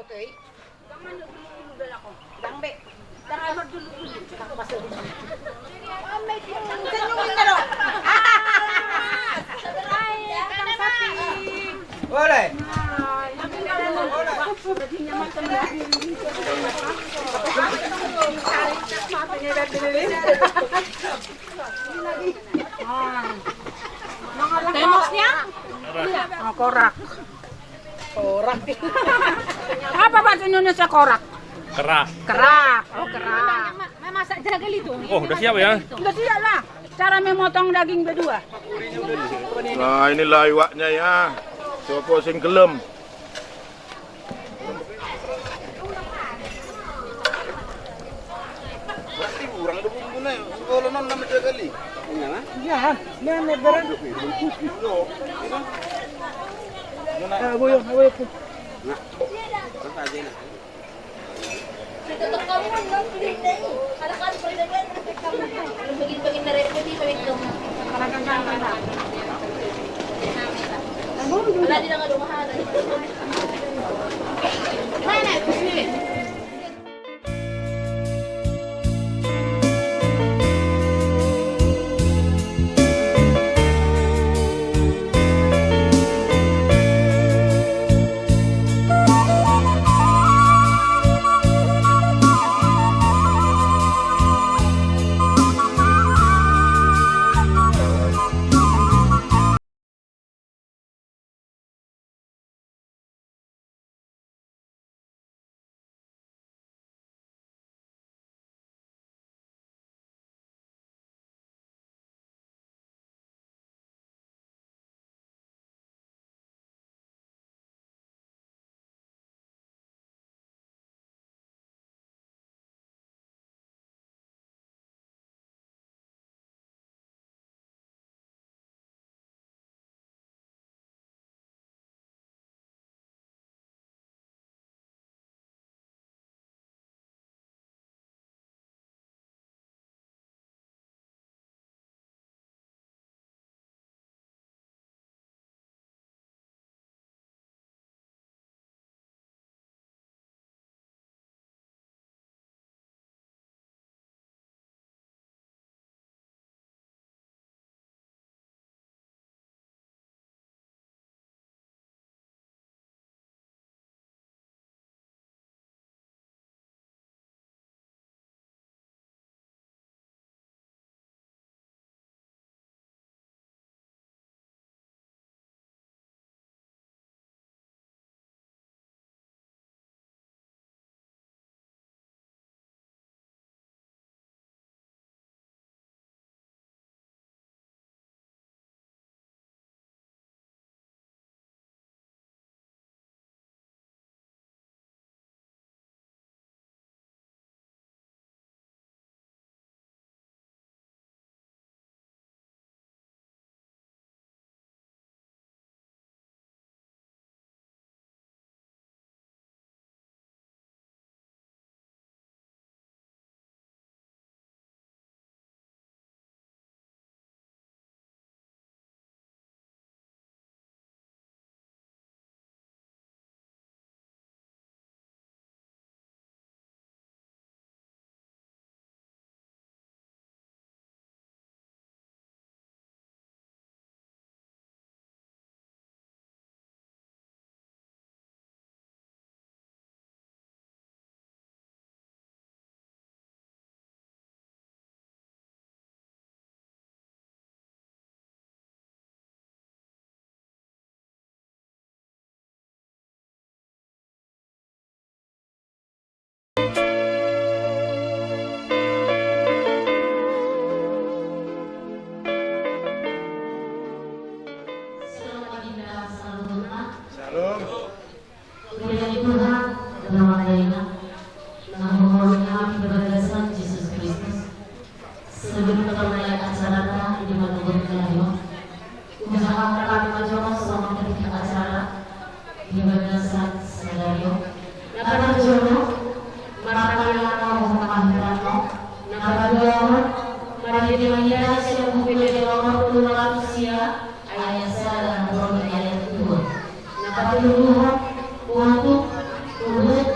kay. Dangbe. Tangan dulu. Tak pasal. Senyumin ka dong. Boleh. Temosnya? Oh, korak. Korak. Apa bahasa Indonesia korak? Kerak. Kerak. Oh, kerak. Memasak jagal itu. Oh, udah siap ya? Udah siap lah. Cara memotong daging berdua. Nah, inilah iwaknya ya. Sopo sing gelem. Berarti urang do bumbuna kalau non nama jagali. Ya, ini beran. Boyo. Tutup kamu kan belum beli deh. Kalau kan perdagangan belum begini dari putih begitu. Wala din ang lumahan. Mana? Untuk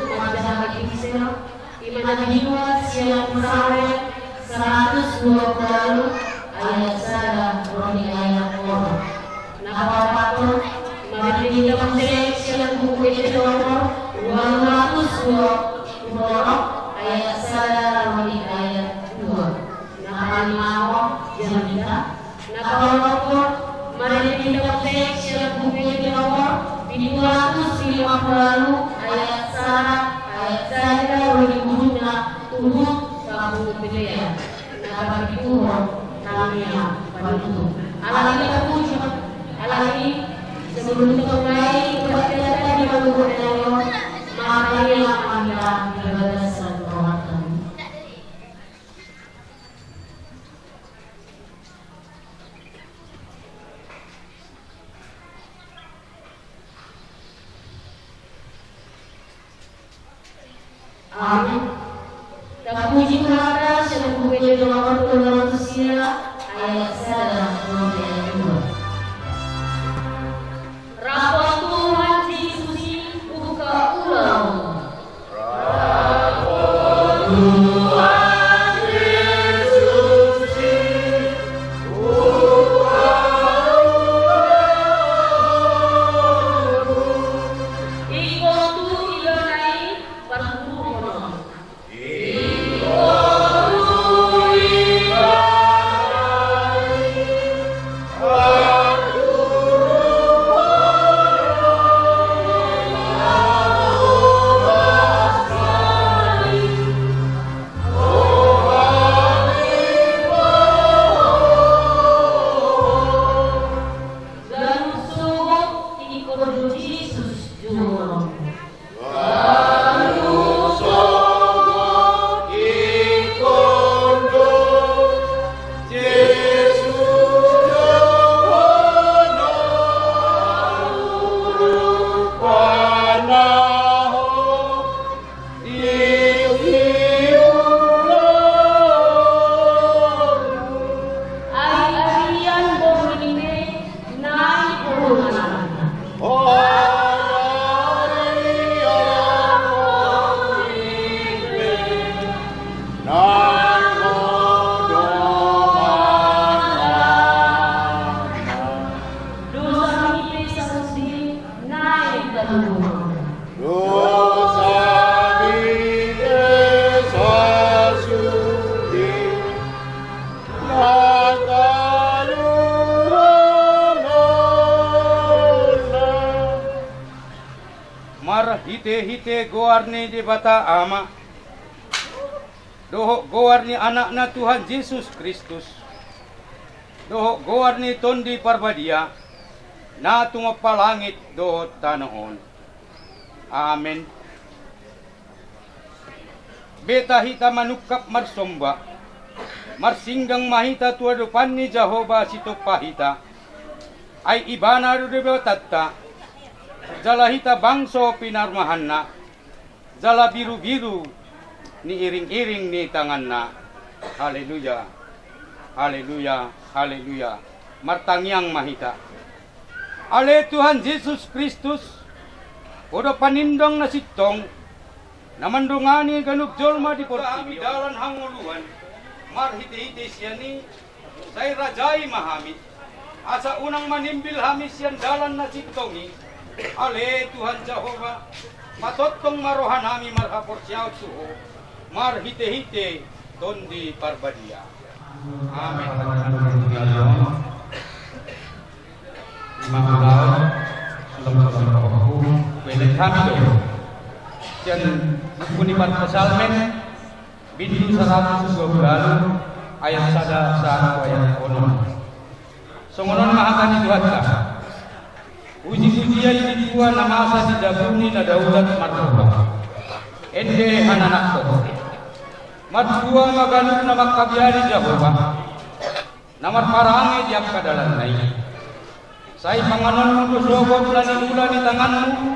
Surah ayat 1 ayat 2. Nakalimawa jamita nakalapor maritindak teks yang bukti nomor 250 ayat 1 walimuhunna tuhut kamu pilihan nakapituhon namanya panutup alami kapujo alami sebelum kembali kepada di bangunan makanya anda berdasar perbuatan. Amin. Terpuji Tuhan yang mempunyai nomor 200 ayat 1 ayat 2. Rapor Tuhan Yesus buka ulang. Hite goarni di bata ama doho goarni anakna Tuhan Yesus Kristus doho goarni tondi parbadia na tumapalangit doho tanoon. Amen. Beta hita manukap marsomba marsinggang mahita tuadupan ni Jehovah situ pahita ay ibana rudebatatta jalahita bangso pinarmahanna jala biru-biru ni iring-iring ni tanganna. Haleluya, haleluya, haleluya. Martangyang mahita ale Tuhan Yesus Kristus odo panindong na sitong namandungani ganug jolma di portibio dalan hanguluan marhiti-hiti siya ni say rajai mahami asa unang manimbil hamis yan dalan na sitongi. Ale Tuhan Jehovah matotong marohanami marhapor siyaw suho marhite-hite tondi parbadia. Amen. Mahalaw salamu welet hamido siyan punipat pasalmen bindu 112 ayat 1 ayat 6 songonon mahakani Tuhan ka uji-ujian di Tuhan namasa di dabuni na daulat martoba ende hananakto matbuang maganuk na magkabyari Jehovah namar parangi diap kadalan nai say panganon mo dosogot laninula ni tanganmu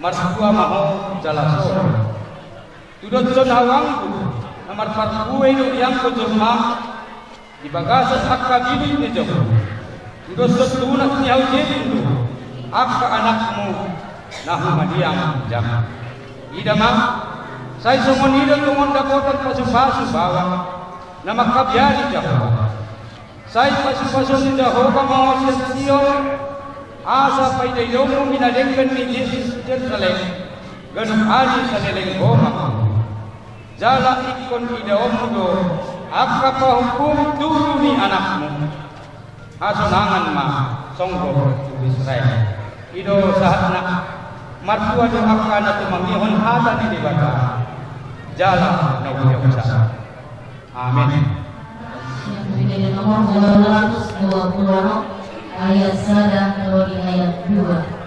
marsua maho jalasor tudot son hawangku namar parbuwe no yang kojurma di bagasan akabili ni Jehovah tudot son tunas ni haujedin akka anakmu nahumadiang jam idama say sumonidon tumon dapotan pasupasu bawa na makabyari Jehovah say pasupasun ni Jehovah mawasyan Sion asa paidayomu minadengkan ni Yesus Jerusalem ganun ali sa nilengkong ako. Jala ikon idaom do, akka pahukum dulu ni anakmu. Hasonangan ma, songgo Israel. Ido saat na, martua do akka na tumangihon hata ni dibata. Jala na uyawsa. Amin. Yang nomor 220 ayat 1 atau di ayat 2.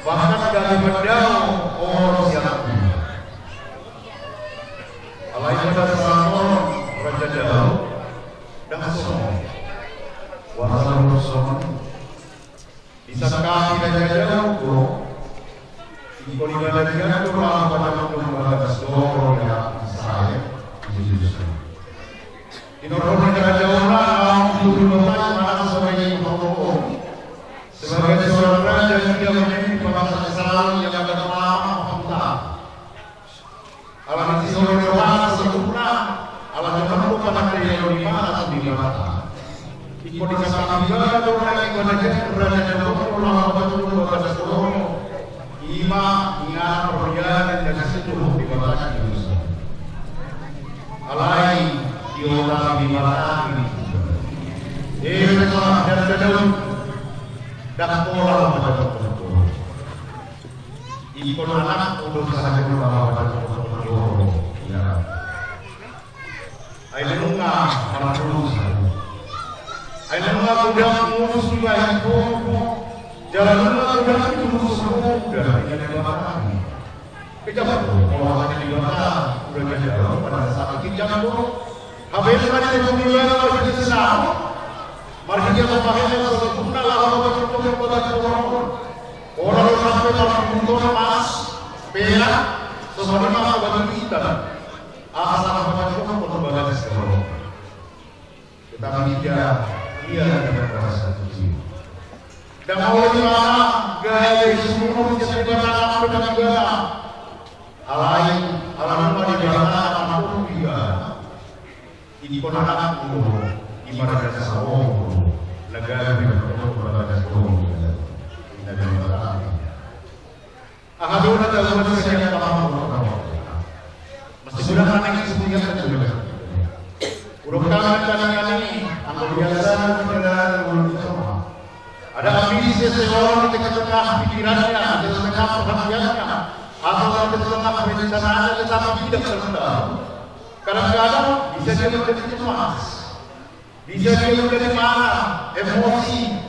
Bahkan kami Ipolibadalian ko mga panahon mga store na Israel. Tinurunan na Jauna ang lulumatay para sa mga Panginoon. Sebagai seorang raja dia memiliki penghasilan yang bermanfaat. Alam seorang dewasa sempurna, alam menemukan apa yang dimana atau di mana. Iko dikatakan juga orang yang berada di dalam Allah Ima ingat perjalanan dan seluruh di bawah Yesus. Alai diorang di bawah ini. Mereka dan dalam dan pola pada waktu. Ikon anak untuk sahaja berbawah pada waktu. Ya. Ailunga anak terus. Ailunga sudah mengurus juga itu. Jalannya sudah terus mudah dengan kebakaran. Kita orang di belakang sudah jauh pada saat kita jauh. Habis saja pemilihan masih senang. Mari kita pakai sempurna lah untuk pada orang sampai terbentuk emas, perak, semua nama bagi kita. Asal macam pun bagai sekarang. Tetapi dia tidak merasa kecil. Dan oleh mana gaya semua menjadi barang dengan negara alam di belakang mampu juga ikon anak ibarat sawong negara berbagai sawong dan negara ahaduna dalam sejarah kamu masih sudah anak semuanya terjadi urutan kali anggur biasa dan ulama. Ada ambisi seseorang di tengah-tengah pikirannya, di tengah perhatiannya, atau di tengah perencanaannya tetapi tidak terendam. Kadang-kadang bisa dia menjadi cemas, bisa dia menjadi marah, emosi,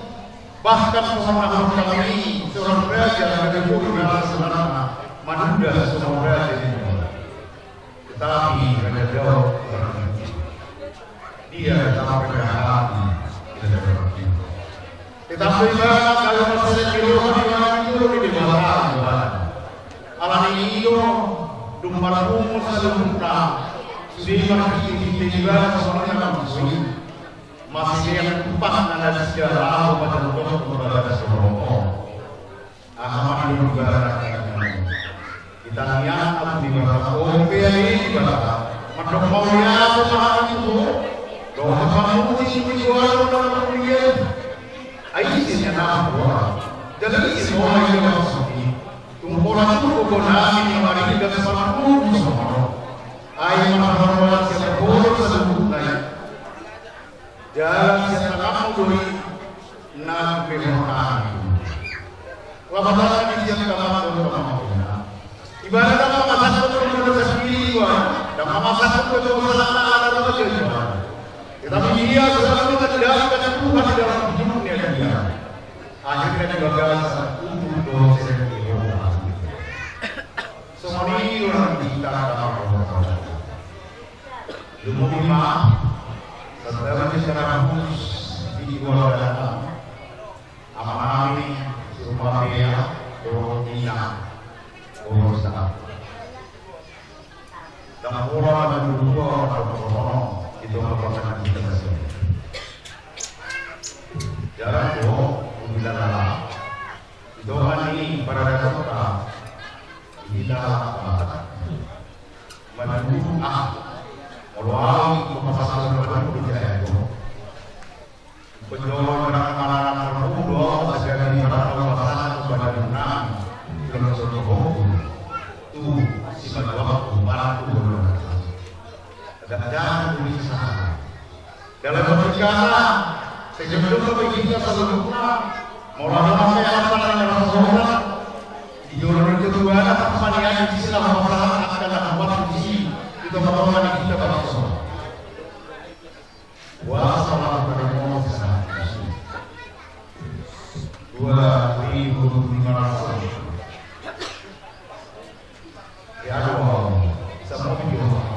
bahkan seorang kami, seorang raja yang berjurus sebenarnya manusia seorang raja ini. Tetapi raja jauh dia tetap berhati tidak berhati. Tetapi kalau masalah itu di bawah alam ini itu dumbar rumus sempurna sudah kita semuanya masih yang empat dan sejarah pada untuk berada seorang ahmad juga kita lihat apa di bawah ini macam maunya pemahaman itu doa kamu di sini jual dalam dunia Aisyah nama jadi semua yang masuk tumpulan itu konami yang hari ini dan semua semua ayat mahal siapa boleh sebutnya jalan siapa kamu doi nak bermakan wabah ini siapa kamu ibarat apa masak itu menurut sendiri dan masak itu masalah ada apa tetapi dia selalu terdapat Tuhan di dalam hidupnya dia. Akhirnya gagal untuk dosen Yehova. Semua ini orang kita tahu. Lumima setelah secara khusus di luar dalam amami Surabaya Dorotina Orosa. Dan orang dan dua orang itu merupakan kita semua. Jalan doa bila dalam doa ini para kota bila menuju melalui pemasaran baru dijaya itu penjualan barang-barang termuda agar di para pemasaran kepada enam kilometer itu sifat waktu barang itu dan tulisan dalam berbicara sebelum kita sempurna mulai apa yang Rasulullah di dunia kedua ada perpanjangan istilah masalah akan membuat visi itu pertolongan kita bersama wassalamu alaikum warahmatullahi wabarakatuh. Ya Allah semua video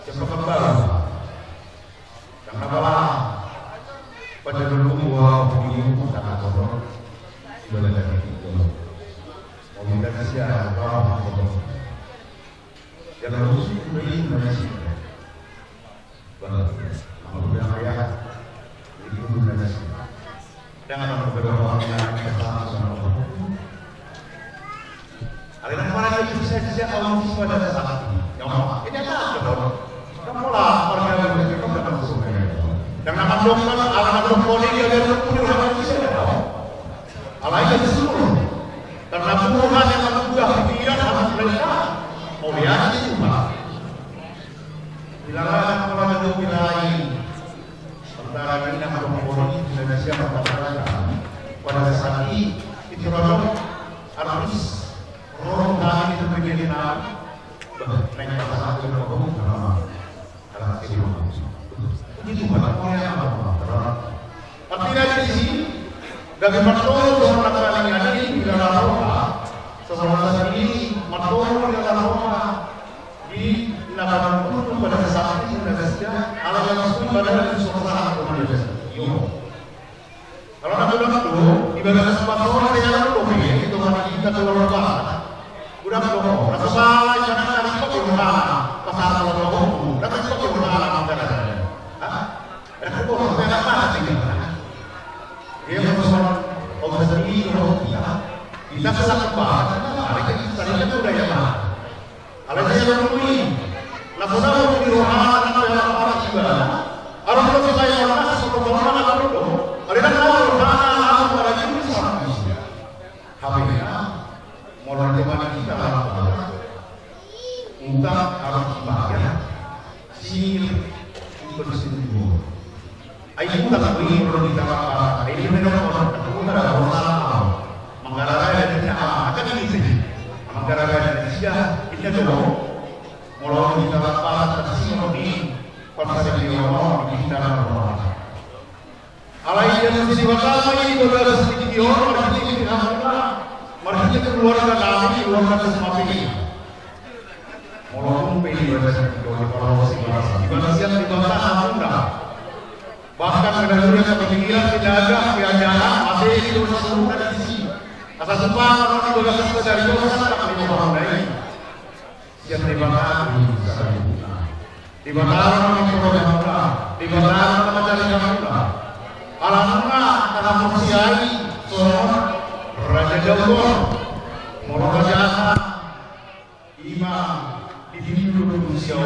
cepat kembali karena apa pada dulu gua begini sangat kotor ibadah itu Indonesia orang yang harus di Indonesia kemudian ayah di Indonesia dengan beberapa orang yang bersama ada mana itu saja awal pada saat ini yang ini ada dong kamulah warga Indonesia dalam sungai dan nama dokter alam dokter dia dari punya orang Indonesia alainya seluruh karena Tuhan yang menggugah pikiran anak mereka mau lihat itu Pak dilarang kalau wilayah antara Minang dan Polri Indonesia pada saat ini itu harus orang kami itu menjadi naik pasang ke hukum karena itu bukan yang tapi dari sini dari matol orang kami ini di dalam Roma seorang ini matol di dalam Roma di 80 pada saat ini Indonesia ala yang pada suasana Indonesia kalau nak bilang itu ibadah kesempatan orang yang lebih itu mana kita keluar rumah udah dong rasa salah jangan ada kok rumah pasal kalau datang kok rumah anggaran ada kok enggak apa sih dia masalah obsesi kita kesal banget tadinya udah ya Pak alasannya memenuhi lakukan di ruangan dalam orang ibadah orang itu saya orang sebelum orang itu dong ada orang ruangan pada jenis orang HP-nya mulai dari kita ungkap harus dibayar sihir bersetubuh ayo tak boleh berbicara ini memang orang Manggara dari akan ini sih Manggara dari Indonesia ini dulu mulai kita lakukan tersinggung di pasar di orang di dalam orang alai yang diwakilkan ini adalah sedikit orang di marahnya keluarga kami keluarga semua ini walaupun pilih bahasa di Malaysia di bawah Hamunda bahkan kedua kepikiran tidak ada keadaan masih itu seluruh di sini asal semua orang di bawah dari bawah tak boleh Hamunda ini yang di bawah di bawah orang di bawah Hamunda di bawah orang mencari Hamunda alhamdulillah karena musiai seorang Raja Jogor, Moro Jasa, Imam di Hindu Indonesia,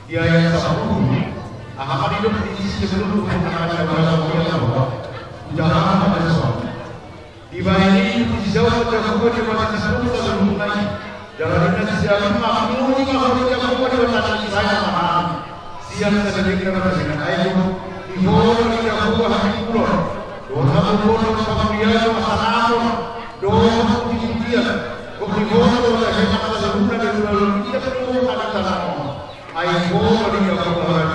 dia yang sabun, Ahmad hidup di seluruh negara jangan ada soal. Di ini di jauh terjauh di mana seluruh seluruh lagi. Jalannya siapa makmur di mana terjauh di mana saya mana. Siang terjadi dengan air. Ibu kita buat hiburan, doa bukan kemudian masalah, doa kemudian, kemudian doa hemat seluruh dari seluruh kita perlu ada tanam. Ibu kita buat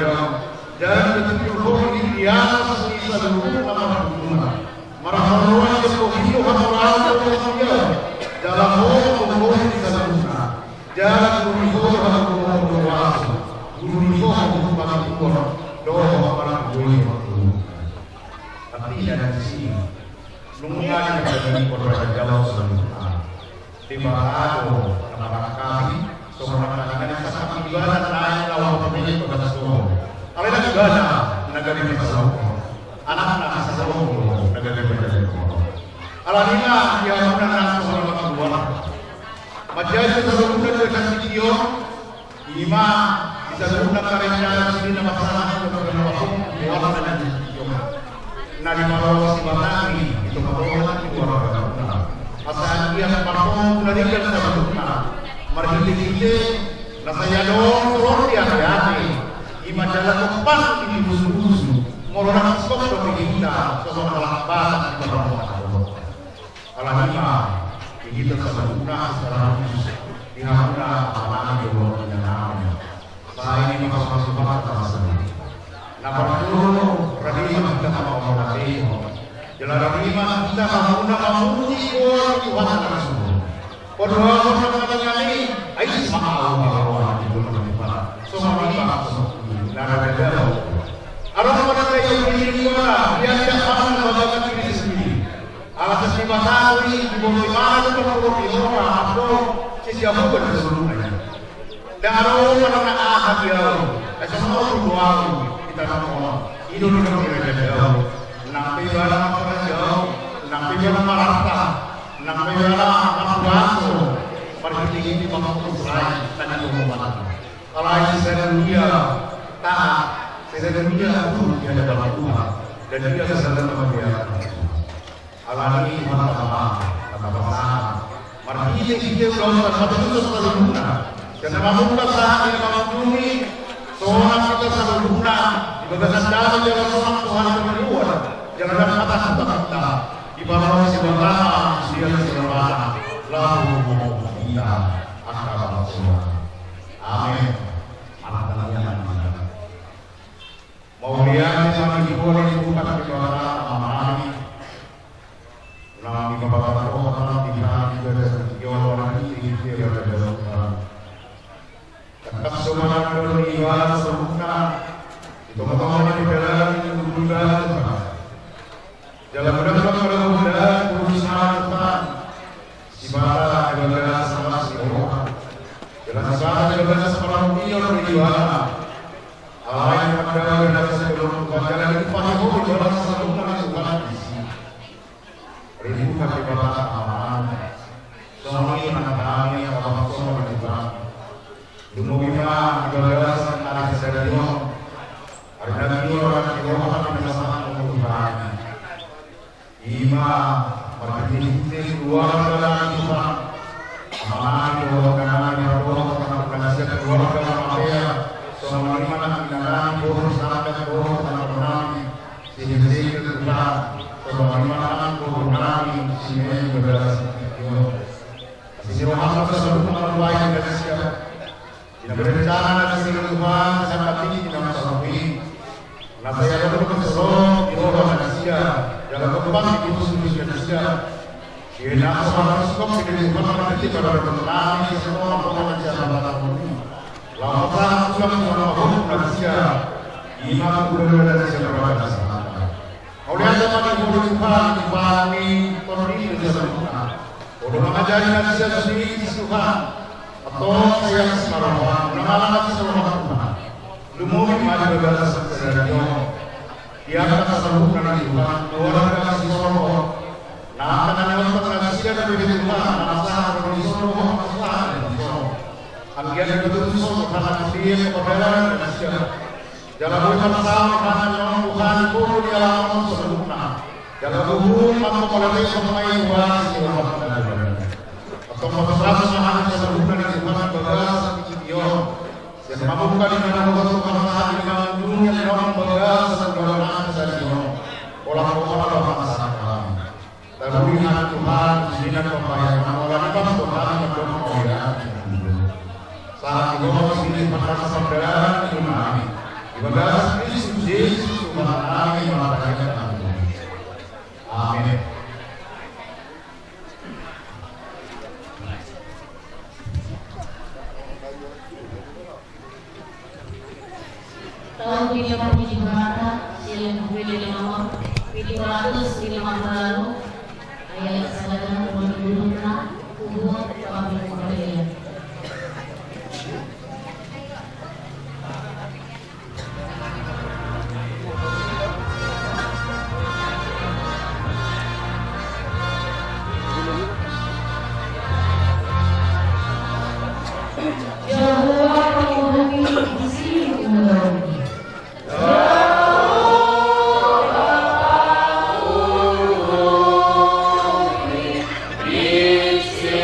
dan betul-betul di atas seluruh alam marah-marah yang begitu hampa kemudian dalam hukum di seluruhnya, jangan begitu hampa doa orang boleh tapi dari sini lungan dari kota Jawa Selatan di mana anak kami seorang anak sangat ibadah naik lawan pemilik kota Solo kalian ibadah negara ini Solo anak-anak Solo negara ini alhamdulillah yang menang seorang keluar majelis seluruh dengan video imam seluruh karya sini nama sana orang dan nari malu si batang itu orang itu orang asal dia parfum dari kita sebutna margi kita rasanya dong turun dia hati imajalah kepas ini busu-busu moronak skop dari kita seorang lambat di bawah alhamdulillah kita sebutna secara khusus dihamna amanah Allah yang namanya saya ini masuk bahasa Nampak dulu, radimah kita sama Allah Jalan radimah kita kamu nak memuji Tuhan Rasul. Berdoa bersama kami, ayo semangat Allah di bulan depan. Semua kita, nara beda. Arah pada yang ini dia tidak pernah Masari di bawah itu perlu diorang atau sesiapa berseluruhnya. Dan kalau mana ahad jauh, semua berdoa kita semua hidup kita jauh. Nanti barang apa jauh, nanti barang marata, nanti barang apa pergi di bawah Israel dan Muhammad. Kalau sedunia taat, sedunia itu dia dalam Tuhan dan dia sedang dia. Alani mata-mata, marti dia belum terbentuk sebelumnya. Karena mampulah saat ini mampu seorang kita sebelumnya diberikan dalam jalan seorang Tuhan berdua. Jangan kata kata di bawah sebelah dia sebelah lalu kita akan semua. Amin. Mau lihat sama di bawah bukan di bawah aman. Nami bapak orang di dalam juga orang ini dia berdoa. Tetap semua beribadah sempurna. Itu teman-teman di dalam juga. Jalan berdoa berdoa berusaha Tuhan. Ibadah ibadah sama semua. Jalan ibadah sama dia beribadah. Allah yang pada ibadah sebelum jalan ibadah ibadah sempurna Tuhan. Ribu kaki bapak aman, suami anak kami yang bapak semua berjuang. Lumubima ibadah tentang sedarion, hari nanti orang Jawa kami bersama Tuhan. Ima berkini keluarga dalam Tuhan, aman keluarga kami berdoa karena keluarga kami semua mana kita boros sampai boros tanpa kami sehingga Tuhan. Sebagaimana Qur'an sini berasal dari Muhammad sallallahu alaihi wasallam. Tidak berencana dari Tuhan sangat tinggi dalam sahabat. Nasa yang berkesuruh di roh manusia dalam kembang di musuh manusia. Dia nak sama skop di Tuhan nanti pada berkenaan semua pengajar dalam ini. Lawan Tuhan manusia imam gubernur dan siapa oleh ada pada Tuhan dibani kondisi sempurna. Oleh mengajari manusia sendiri Tuhan atau saya sekarang mengalami seluruh Tuhan. Lumuri maju berbalas sederhana. Dia akan sempurna Tuhan. Orang kasih soroh. Nah, karena orang manusia dari Tuhan, masa kondisi soroh masalah. Anggian betul soroh karena dia kepada manusia. Jalan bersama karena Tuhan pun di alam sempurna. Jalan hubung maka melalui semua ibadah Tuhan. Atau memperbaiki sempurna di Tuhan begas Tuhan. Yang mampu di mana Tuhan Maha di dalam dunia yang begas segala Tuhan. Olah masalah. Lalu lihat Tuhan sinar pembayaran olah Tuhan berdoa. Saat itu sini pada saudara Tuhan. Ibadah Kristus Yesus Tuhan kami mengatakan amin. Tahun 35 silang pilih nomor 750 ayat kesadaran berguna hubungan kami kembali. Yesus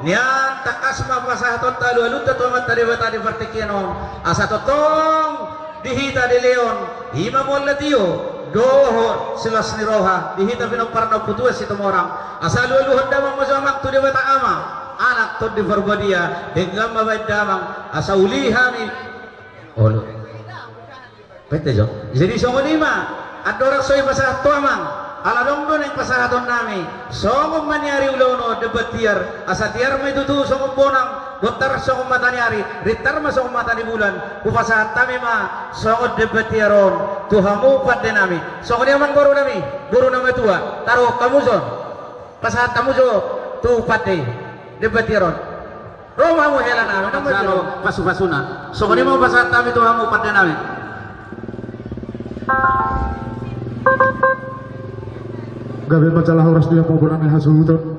Nian takasma pasahaton talu alut tatomat tadi bata di partikianon asa totong dihita di leon ima mollatio doho silas niroha dihita pinoparna putua si tomorang asa lulu hondamang mazamak tu di bata ama anak to di verbadia dengan mabadamang asa ulihami olo pete jo jadi songonima adorak soy pasahat tuamang aladong don yang pasahaton nami songong maniari ulono debatiar asa tiar may tutu songong bonang botar songong mataniari ritar ma songong matani bulan ku pasahat tami ma songong debatiaron tuhamu padde nami songong diaman guru nami tua taruh kamu son pasahat kamu jo tu padde debatiaron romamu hela nami namo pasu-pasuna songong diaman pasahat tami tuhamu padde nami gabe majalah horas dia mau berani hasuton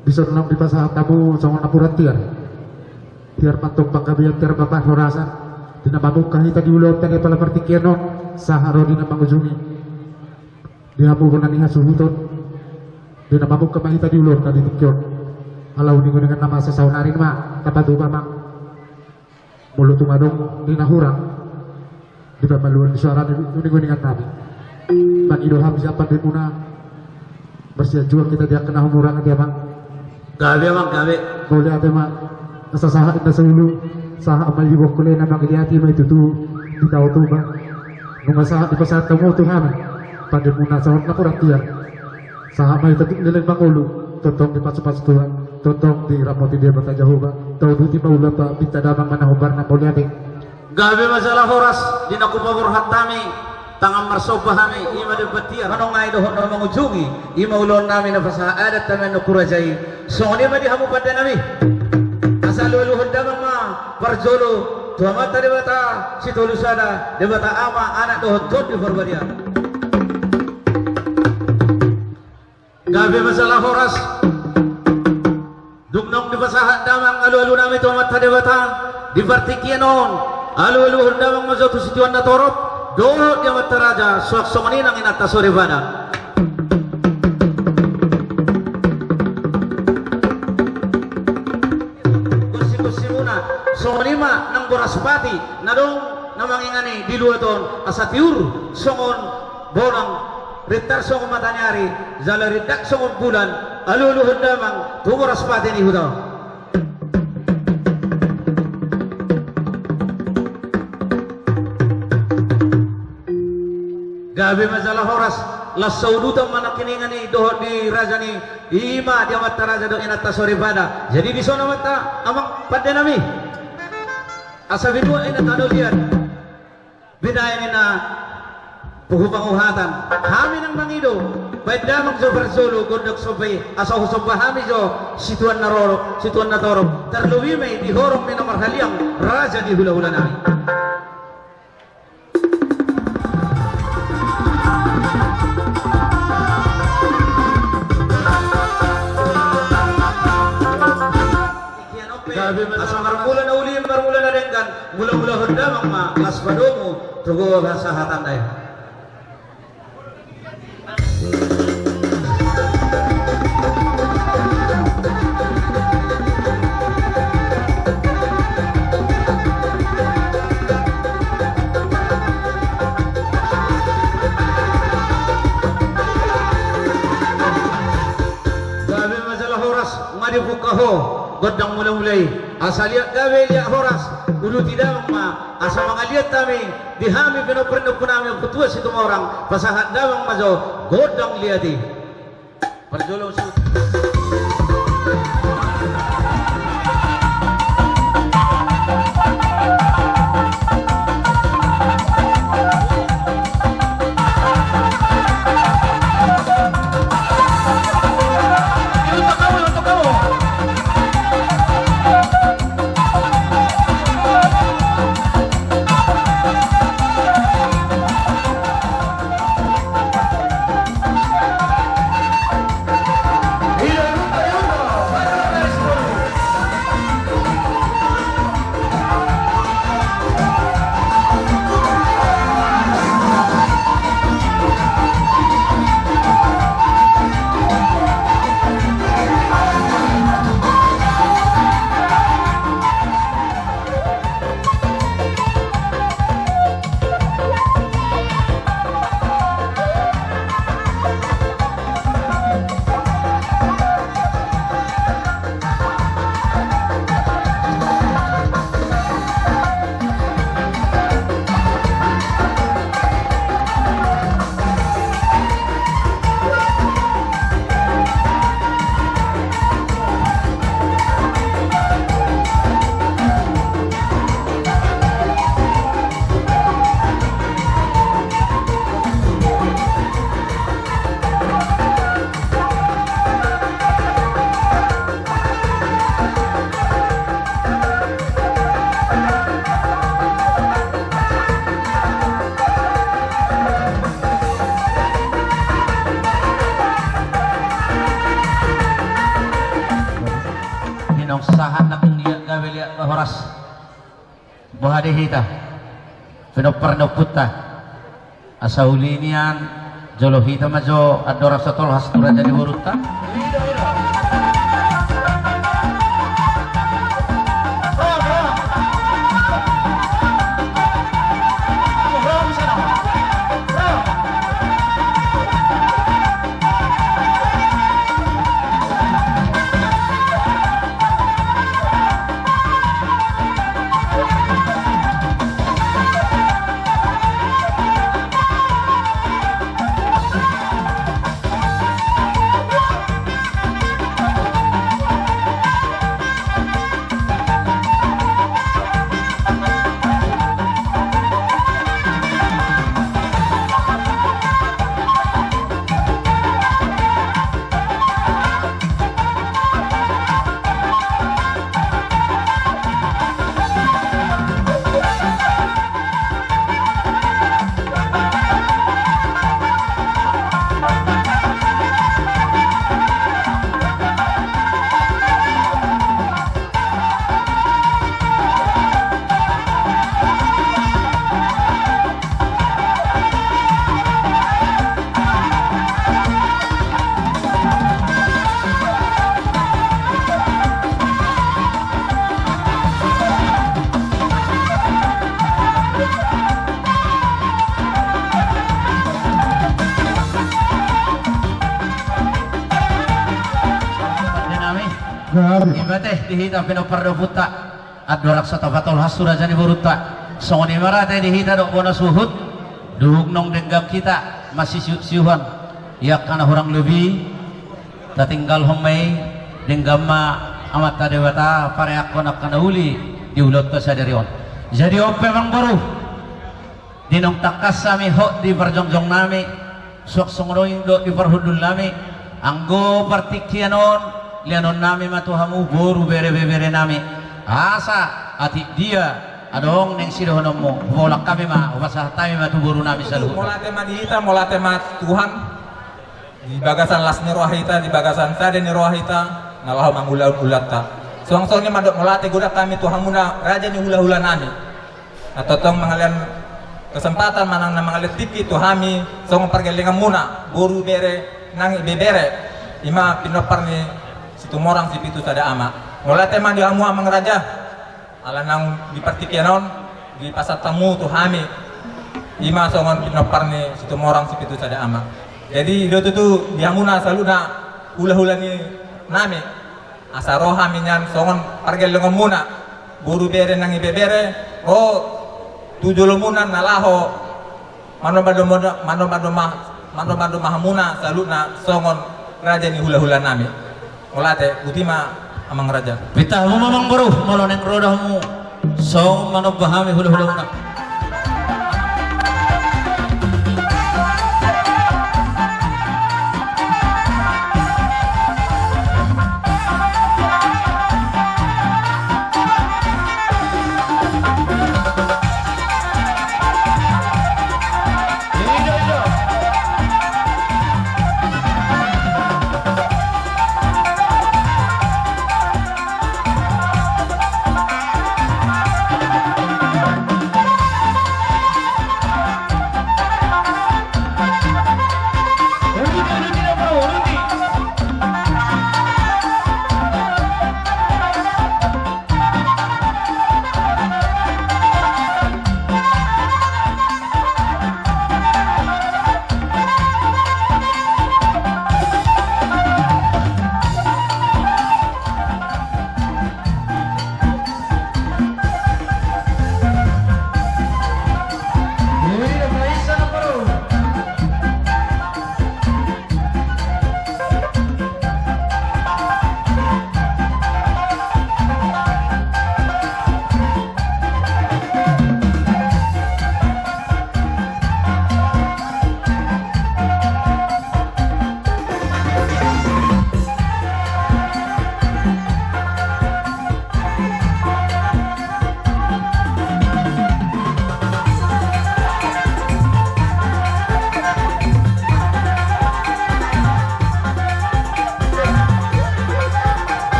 bisa renang di pasahat tabu sama napuran tiar patung panggabian tiar bapak horasa dina mabuk kahita di ulot tadi pala partikiano saharo dina mangujungi dihapu berani hasuton dina mabuk kahita di ulot tadi tikyon alau dengan nama sasaunarin ma tapadu mamang mulut tumadong dina hurang di pamaluan suara dengan nabi bang idoham siapa di muna bersiap juga kita dia kena humurang dia bang gawe bang gawe boleh ada mak asa saha inda sehulu saha amal di bokule na magiliati ma itu tu di tahu tu bang nunga saha di pasahat kamu tu kami pada muna sahot na kurang tiar saha ma itu nilai bang ulu totong di pas-pas tua totong di ramoti dia bata jauh bang tahu duti maula pak minta damang mana hubar na boleh ada gawe masalah horas di nakupabur hatami tangan marsobahami ima debatia hanongai dohon no mangujungi ima ulon nami na pasaha adat tamen no kurajai songni ma dihamu pada nami asal ulu hondamang ma parjolo tuama tadi bata situlusada debata ama anak dohon tot di forbadia gabe masalah horas duknong di pasaha damang alu-alu nami tuama tadi bata di partikianon alu-alu hondamang ma zotu situan na torop doho dia mataraja suak somaninang inata sore bana kursi muna somanima nang boraspati nadong namangingani di dua ton asatiur songon bonang ritar songon matanyari zalaridak songon bulan alulu hendamang tu boraspati ni hudaw gabe masalah horas las sauduta manakini doh di rajani ima dia mata raja do inata sore pada jadi di sana mata amang pada nami asabidu inata do lihat beda ini na puhupanguhatan kami nang mangido baik damang so bersolo gondok sopai asal sopai kami so situan natoro terlebih mai di horong mi nomor haliang raja di hula-hula nami. Asal marmula na uli marmula na renggan mula-mula hordamang ma las padomu tugo sahatan day. Gabe masalah horas mari bukaho godang mulai asal lihat gawe lihat horas dulu tidak ma asal mengaliat kami dihami peno punami ketua situ orang pasahat dawang mazo godang liati perjolong su sahat nating lihat gawe lihat horas bahade hita penopar noputta asaulinian jolo hita majo adora satol hastura jadi hurutta Ibate dihita pinopardo putta adwa raksata batol hasura jani burutta songoni marate dihita do bona suhut duhug nong denggam kita masih siuhan yak kana orang lebih tatinggal homai denggam ma amat tadewata pareak konak kana uli diulot ke sadarion jadi ope mang baru dinong takas sami ho di perjongjong nami sok songroing do di perhudul nami anggo partikianon lianon nami matuhamu boru bere nami asa ati dia adong neng sidohonomo bolak kami mah upasah kami mah tuburu nami saluhut molate manita molate mat Tuhan di bagasan las ni rohita di bagasan tade ni rohita nalah mangulat-ulat ta song-songnya madok molate goda kami Tuhan muna raja ni hula-hula nami atau tong mangalian kesempatan manang na mangalit tiki tuhami song pergelingan muna boru bere nang bebere ima pinopar ni situ morang si pitu sada ama molate man di hamu amang raja ala nang di partikianon di pasar tamu tuh hami ima songon pinopar ni situ morang si pitu sada ama jadi do tu diamuna saluna hula-hula ni nami asa roha minyan songon pargel lengon muna buru bere nang ibebere ro tujulo muna nalaho mano bado mahamuna saluna songon raja ni hula-hula nami molate utima amang raja Pita mo mamang baru malo neng roda mo song manok bahami hula-hula na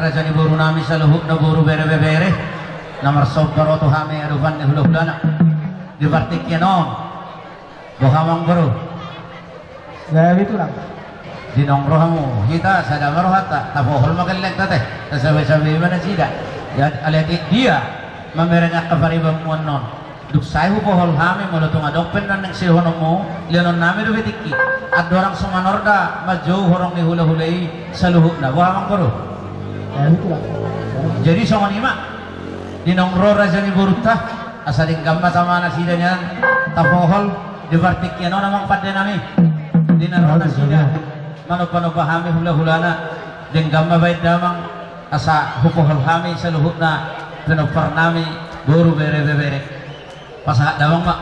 raja ni buru nami saluhuk na buru bere namar sobaro to hame aduban ni hulu-hulana di partikianon bohamang buru Ya itu lang. di nongkrohamu kita sadamar hata tapohol magalek tate tasabi-sabi mana sida ya alati dia mamerenya kaparibang mo non. Duk saya pohol hami mo lutong adokpen nan ng sihono mo, lianon nami do bitiki. At dorang sumanorda majo horong ni hula-hulay sa luhut na. Wahamang koro. Jadi sama nima dinong rora jani buruta asaling gamma sama na sida niyan tapohol di bartik yan namang padde nami dinarona sida mano pahami hula-hulana den gamma bait damang asa hupohol hami sa luhut na pinopar nami buru bere pasahat damang mak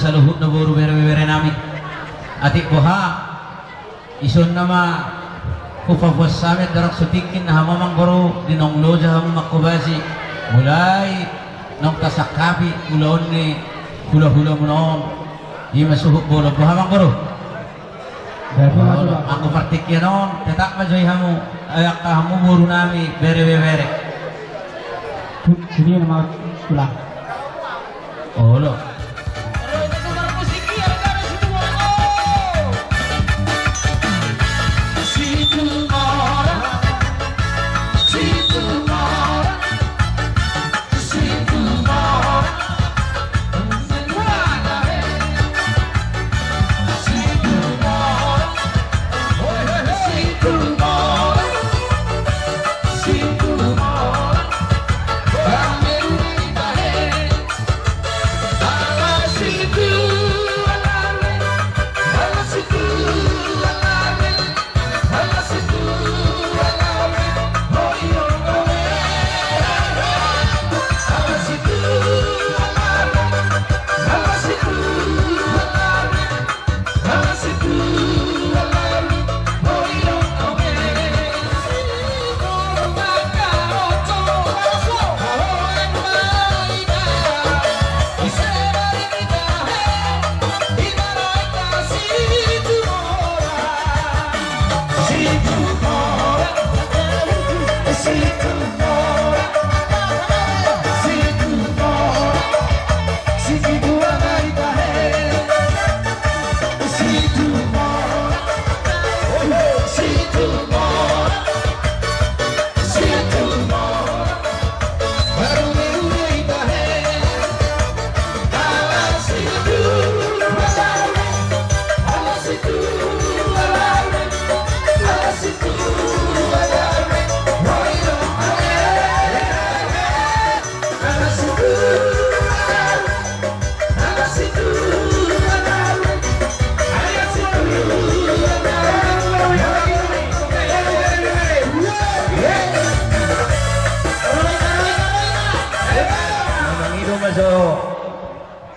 sa luhut na buru bere nami atik boha ison nama kupapos samit darak sutikin na hamamang guru dinong loja hamam makubasi mulai nong tasakapi ulon ni hula-hula munon di masuhuk bolo boha mang guru aku partikya non tetak majoy hamu ayak hamu buru nami bere sini nama pulang. oh lo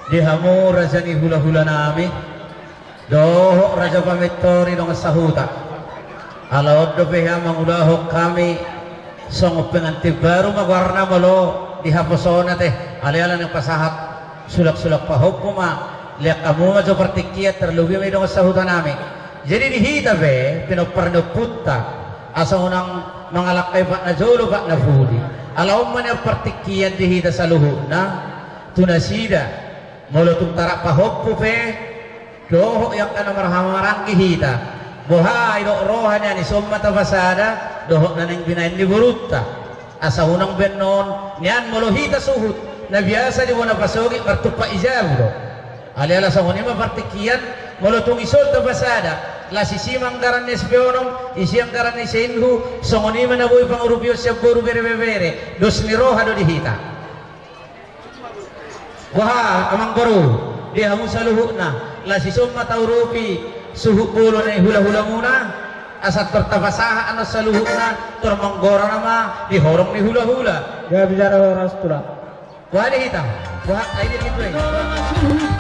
dihamu raja ni hula-hula nami dohok raja pamitori dong sahuta alaod do peha mangudahok kami song penganti baru magwarna malo dihaposona teh alialan yang pasahat sulak-sulak pahukuma lihat kamu mah seperti kiat terlebih may dong sahuta nami jadi dihita be pinoparnuputta asa unang mangalakay pak na jolo pak na fudi alaw man yung partikian dihita sa luho na tunasida molotong tarak pahoppo pe doho yang kana marhamarang gihita buhay do rohan yan isumma tabasada doho na nang binayin ni burutta asa unang benon niyan molohita suhut na biasa di wana pasogi partupa ijabu do aliala sa hunima partikian molotong isol tabasada la sisimang garan espionong isiyang garan isenhu songonima na buhay pang urubyo siya buru bere dos ni roha do dihita wah amang baru dia hamu saluhu na la sisumma taurupi suhu bulo na hula-hula muna asat bertabasaha anas saluhu na termanggora nama dihorong ni hula-hula Dia bicara orang setulah. wah dihita wah ini gitu